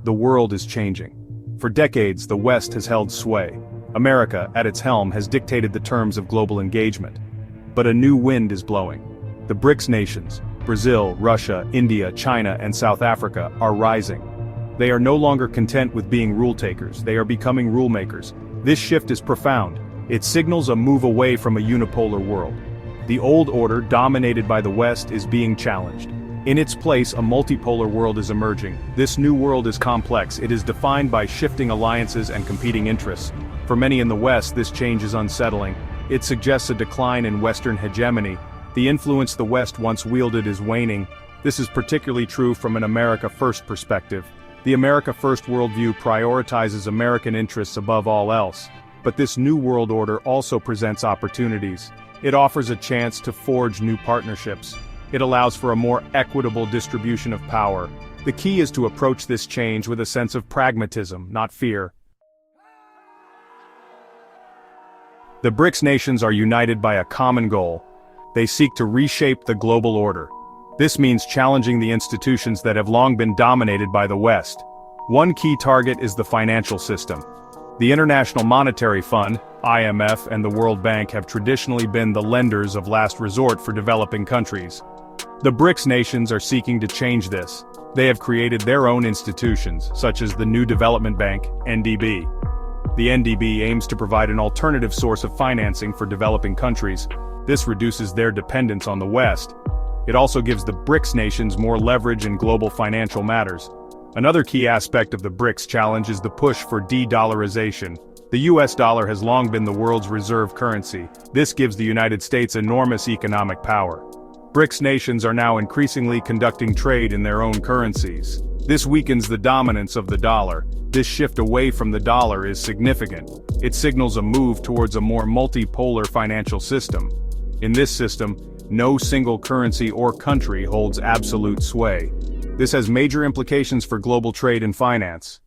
the world is changing. For decades, the West has held sway. America, at its helm, has dictated the terms of global engagement. But a new wind is blowing. The BRICS nations, Brazil, Russia, India, China, and South Africa, are rising. They are no longer content with being rule-takers, they are becoming rule-makers. This shift is profound. It signals a move away from a unipolar world. The old order, dominated by the West, is being challenged. In its place, a multipolar world is emerging. This new world is complex. It is defined by shifting alliances and competing interests. For many in the West, this change is unsettling. It suggests a decline in Western hegemony. The influence the West once wielded is waning. This is particularly true from an America First perspective. The America First worldview prioritizes American interests above all else. But this new world order also presents opportunities. It offers a chance to forge new partnerships. It allows for a more equitable distribution of power. The key is to approach this change with a sense of pragmatism, not fear. The BRICS nations are united by a common goal. They seek to reshape the global order. This means challenging the institutions that have long been dominated by the West. One key target is the financial system. The International Monetary Fund, IMF, and the World Bank have traditionally been the lenders of last resort for developing countries. The BRICS nations are seeking to change this. They have created their own institutions, such as the New Development Bank, NDB. The NDB aims to provide an alternative source of financing for developing countries. This reduces their dependence on the West. It also gives the BRICS nations more leverage in global financial matters. Another key aspect of the BRICS challenge is the push for de-dollarization. The US dollar has long been the world's reserve currency. This gives the United States enormous economic power. BRICS nations are now increasingly conducting trade in their own currencies. This weakens the dominance of the dollar. This shift away from the dollar is significant. It signals a move towards a more multipolar financial system. In this system, no single currency or country holds absolute sway. This has major implications for global trade and finance.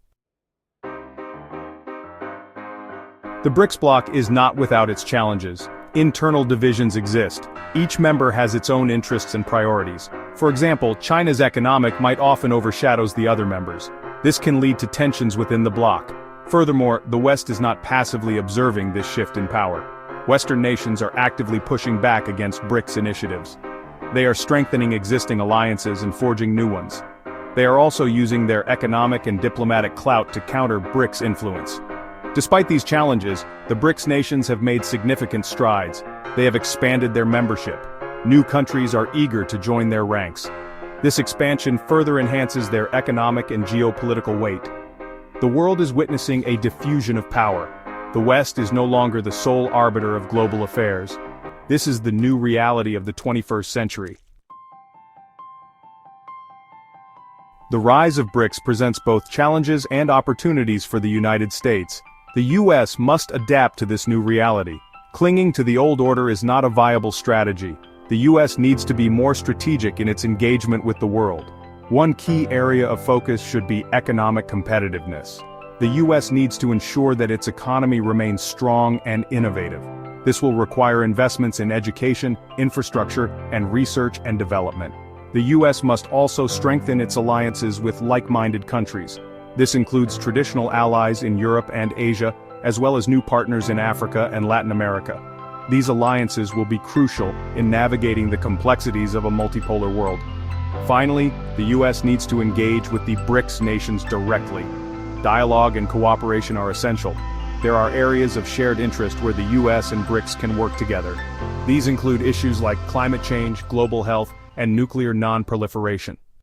The BRICS bloc is not without its challenges. Internal divisions exist. Each member has its own interests and priorities. For example, China's economic might often overshadows the other members. This can lead to tensions within the bloc. Furthermore, the West is not passively observing this shift in power. Western nations are actively pushing back against BRICS initiatives. They are strengthening existing alliances and forging new ones. They are also using their economic and diplomatic clout to counter BRICS influence. Despite these challenges, the BRICS nations have made significant strides. They have expanded their membership. New countries are eager to join their ranks. This expansion further enhances their economic and geopolitical weight. The world is witnessing a diffusion of power. The West is no longer the sole arbiter of global affairs. This is the new reality of the 21st century. The rise of BRICS presents both challenges and opportunities for the United States. The US must adapt to this new reality. Clinging to the old order is not a viable strategy. The US needs to be more strategic in its engagement with the world. One key area of focus should be economic competitiveness. The US needs to ensure that its economy remains strong and innovative. This will require investments in education, infrastructure, and research and development. The US must also strengthen its alliances with like-minded countries. This includes traditional allies in Europe and Asia, as well as new partners in Africa and Latin America. These alliances will be crucial in navigating the complexities of a multipolar world. Finally, the US needs to engage with the BRICS nations directly. Dialogue and cooperation are essential. There are areas of shared interest where the US and BRICS can work together. These include issues like climate change, global health, and nuclear non-proliferation.